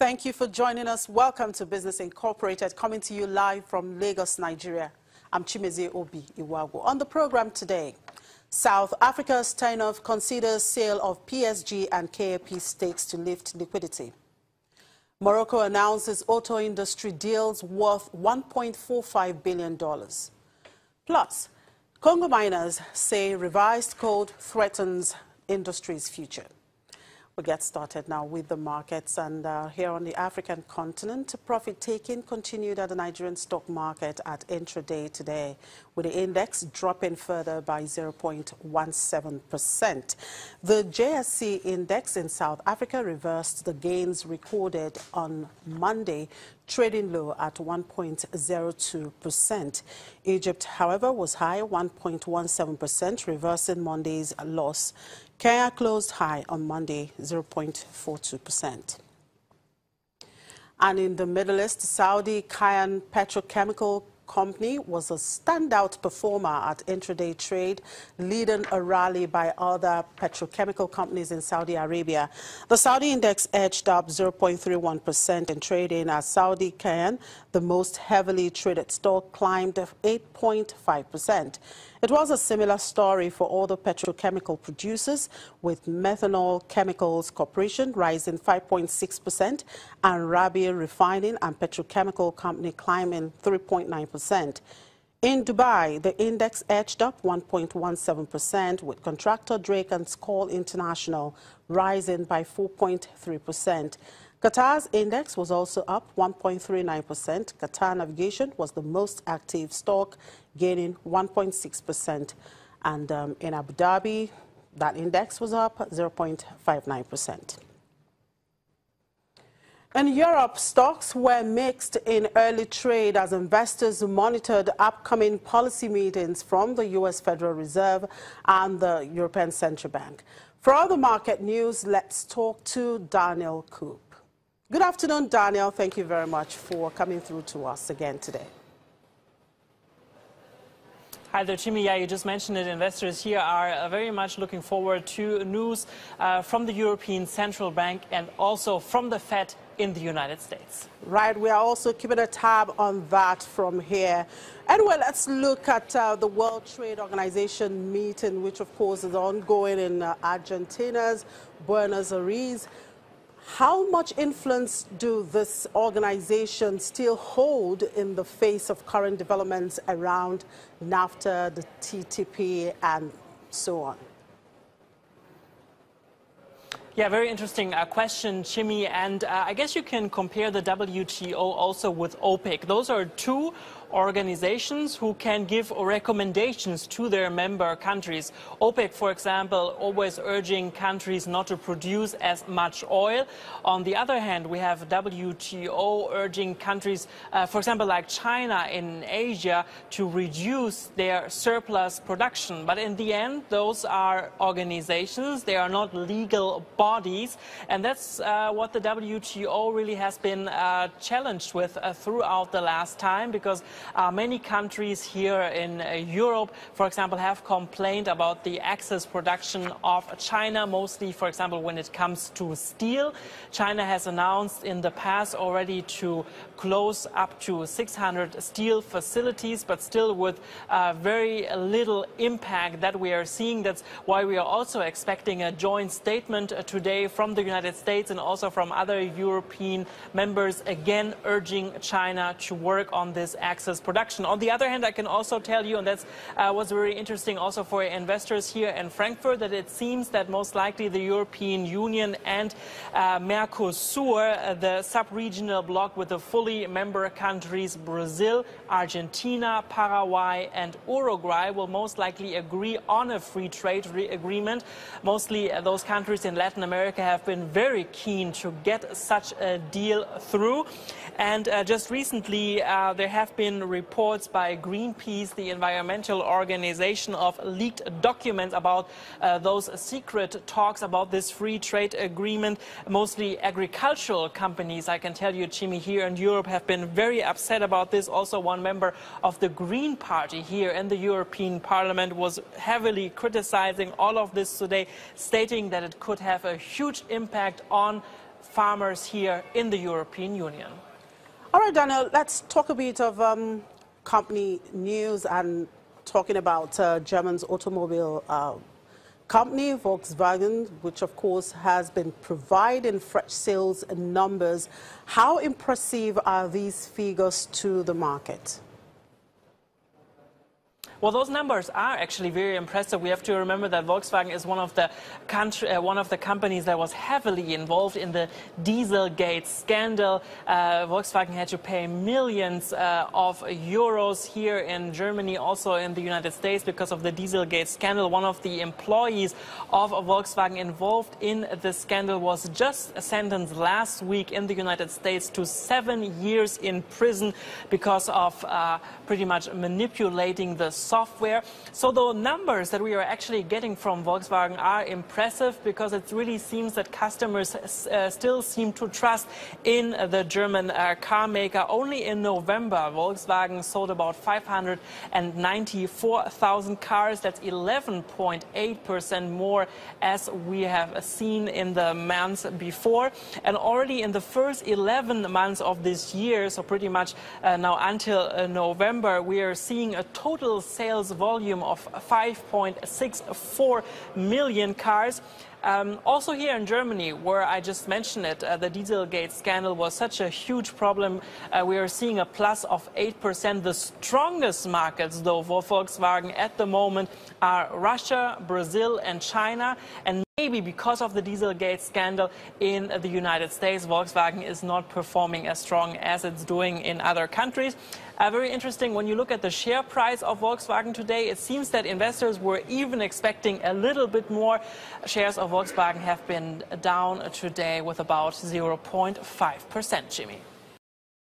Thank you for joining us. Welcome to Business Incorporated, coming to you live from Lagos, Nigeria. I'm Chimeze Obi Iwago. On the program today, South Africa's turn-off considers sale of PSG and KAP stakes to lift liquidity. Morocco announces auto industry deals worth $1.45 billion. Plus, Congo miners say revised code threatens industry's future. We'll get started now with the markets, and here on the African continent, profit-taking continued at the Nigerian stock market at intraday today, with the index dropping further by 0.17%. The JSE index in South Africa reversed the gains recorded on Monday, trading low at 1.02%. Egypt, however, was high 1.17%, reversing Monday's loss. Kenya closed high on Monday, 0.42%. And in the Middle East, Saudi Kayan Petrochemical Company was a standout performer at intraday trade, leading a rally by other petrochemical companies in Saudi Arabia. The Saudi index edged up 0.31% in trading as Saudi Kayan, the most heavily traded stock, climbed 8.5%. It was a similar story for all the petrochemical producers, with Methanol Chemicals Corporation rising 5.6% and Rabi Refining and Petrochemical Company climbing 3.9%. In Dubai, the index edged up 1.17%, with contractor Drake and Skoll International rising by 4.3%. Qatar's index was also up 1.39%. Qatar Navigation was the most active stock, gaining 1.6%. And in Abu Dhabi, that index was up 0.59%. In Europe, stocks were mixed in early trade as investors monitored upcoming policy meetings from the U.S. Federal Reserve and the European Central Bank. For all the market news, let's talk to Daniel Coop. Good afternoon, Daniel. Thank you very much for coming through to us again today. Hi there, Chimi. Yeah, you just mentioned it. Investors here are very much looking forward to news from the European Central Bank and also from the Fed in the United States. Right. We are also keeping a tab on that from here. Anyway, let's look at the World Trade Organization meeting, which, of course, is ongoing in Argentina's Buenos Aires. How much influence do this organization still hold in the face of current developments around NAFTA, the TTP, and so on? Yeah, very interesting question, Chimi. And I guess you can compare the WTO also with OPEC. Those are two organizations who can give recommendations to their member countries. OPEC, for example, always urging countries not to produce as much oil. On the other hand, we have WTO urging countries, for example, like China in Asia, to reduce their surplus production. But in the end, those are organizations. They are not legal bodies. And that's what the WTO really has been challenged with throughout the last time, because many countries here in Europe, for example, have complained about the excess production of China, mostly, for example, when it comes to steel. China has announced in the past already to close up to 600 steel facilities, but still with very little impact that we are seeing. That's why we are also expecting a joint statement today from the United States and also from other European members, again urging China to work on this excess production. On the other hand, I can also tell you, and that was very interesting also for investors here in Frankfurt, that it seems that most likely the European Union and Mercosur, the sub-regional bloc with the fully member countries Brazil, Argentina, Paraguay and Uruguay, will most likely agree on a free trade agreement. Mostly those countries in Latin America have been very keen to get such a deal through. And just recently there have been reports by Greenpeace, the environmental organization, of leaked documents about those secret talks about this free trade agreement. Mostly agricultural companies, I can tell you, Chimi, here in Europe have been very upset about this. Also, one member of the Green Party here in the European Parliament was heavily criticizing all of this today, stating that it could have a huge impact on farmers here in the European Union. All right, Daniel, let's talk a bit of company news and talking about German's automobile company, Volkswagen, which of course has been providing fresh sales numbers. How impressive are these figures to the market? Well, those numbers are actually very impressive. We have to remember that Volkswagen is one of the companies that was heavily involved in the Dieselgate scandal. Volkswagen had to pay millions of euros here in Germany, also in the United States, because of the Dieselgate scandal. One of the employees of Volkswagen involved in the scandal was just sentenced last week in the United States to 7 years in prison because of pretty much manipulating the software. So the numbers that we are actually getting from Volkswagen are impressive, because it really seems that customers still seem to trust in the German car maker. Only in November, Volkswagen sold about 594,000 cars. That's 11.8% more as we have seen in the months before. And already in the first 11 months of this year, so pretty much now until November, we are seeing a total sales volume of 5.64 million cars. Also here in Germany, where I just mentioned it, the Dieselgate scandal was such a huge problem. We are seeing a plus of 8%. The strongest markets, though, for Volkswagen at the moment are Russia, Brazil, and China. And maybe because of the Dieselgate scandal in the United States, Volkswagen is not performing as strong as it's doing in other countries. Very interesting, when you look at the share price of Volkswagen today, it seems that investors were even expecting a little bit more. Shares of Volkswagen have been down today with about 0.5%, Jimmy.